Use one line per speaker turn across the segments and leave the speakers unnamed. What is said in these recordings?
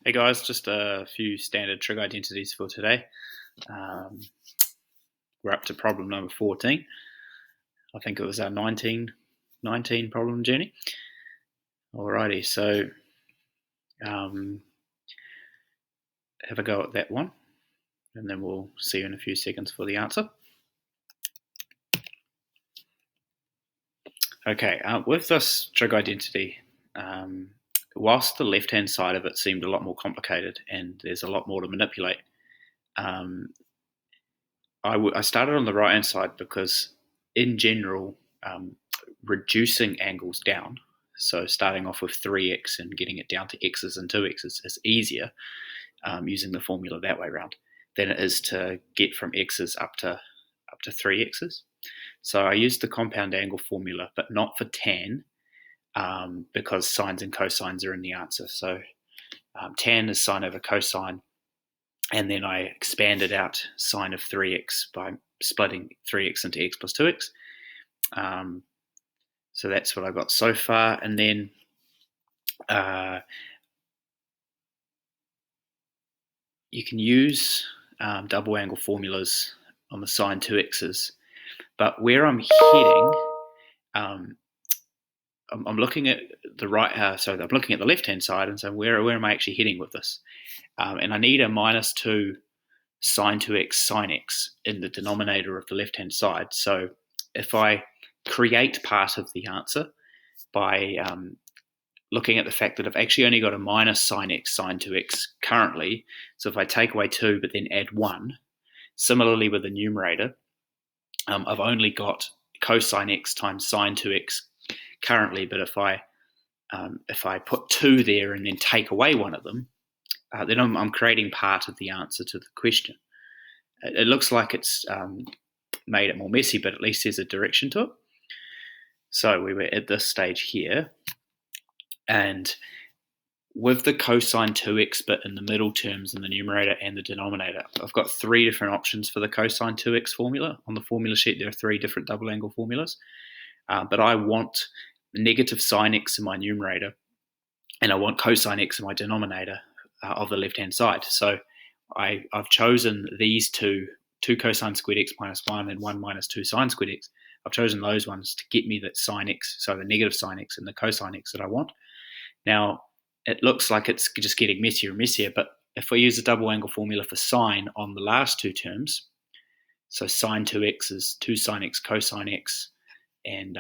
Hey guys, just a few standard trig identities for today. We're up to problem number 14. I think it was our 19 problem journey. Alrighty, so have a go at that one, and then we'll see you in a few seconds for the answer. Okay, with this trig identity, whilst the left-hand side of it seemed a lot more complicated and there's a lot more to manipulate, I started on the right-hand side because, in general, reducing angles down, so starting off with 3x and getting it down to x's and 2x's is easier using the formula that way around than it is to get from x's up to 3x's. So I used the compound angle formula, but not for tan, because sines and cosines are in the answer. So tan is sine over cosine, and then I expanded out sine of 3x by splitting 3x into x plus 2x. So that's what I got so far. And then you can use double angle formulas on the sine 2x's, but where I'm heading, I'm looking at the right. So I'm looking at the left-hand side, and so where am I actually heading with this? And I need a minus 2 sine 2x sine x in the denominator of the left-hand side. So if I create part of the answer by looking at the fact that I've actually only got a minus sine x sine 2x currently, so if I take away 2 but then add 1, similarly with the numerator, I've only got cosine x times sine 2x currently, but if I put 2 there and then take away one of them, then I'm creating part of the answer to the question. It looks like it's made it more messy, but at least there's a direction to it. So we were at this stage here, and with the cosine 2x bit in the middle terms in the numerator and the denominator, I've got 3 different options for the cosine 2x formula. On the formula sheet, there are 3 different double angle formulas, but I want negative sine x in my numerator, and I want cosine x in my denominator of the left-hand side. So I've chosen these two cosine squared x minus 1 and 1 minus 2 sine squared x. I've chosen those ones to get me that sine x, so the negative sine x and the cosine x that I want. Now, it looks like it's just getting messier and messier, but if we use a double angle formula for sine on the last 2 terms, so sine 2x is 2 sine x cosine x, and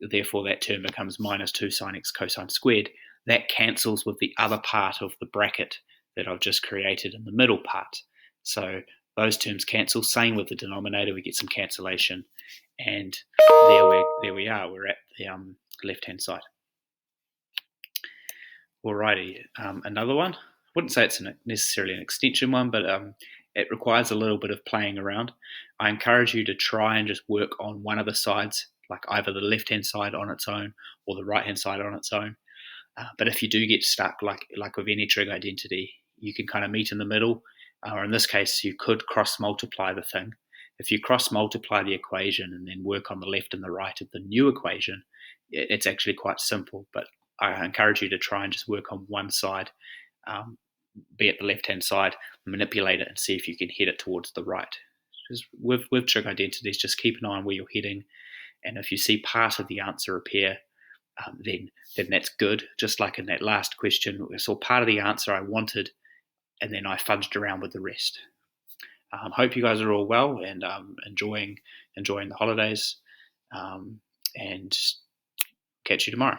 therefore that term becomes minus 2 sine x cosine squared, that cancels with the other part of the bracket that I've just created in the middle part. So those terms cancel. Same with the denominator, we get some cancellation, and there we are. We're at the left-hand side. Alrighty, another one. I wouldn't say it's necessarily an extension one, but it requires a little bit of playing around. I encourage you to try and just work on one of the sides, like either the left-hand side on its own or the right-hand side on its own. But if you do get stuck, like with any trig identity, you can kind of meet in the middle, or in this case, you could cross-multiply the thing. If you cross-multiply the equation and then work on the left and the right of the new equation, it's actually quite simple. But I encourage you to try and just work on one side, be it the left-hand side, manipulate it and see if you can head it towards the right. Just with trig identities, just keep an eye on where you're heading, and if you see part of the answer appear, then that's good. Just like in that last question, I saw part of the answer I wanted, and then I fudged around with the rest. Hope you guys are all well and enjoying the holidays, and catch you tomorrow.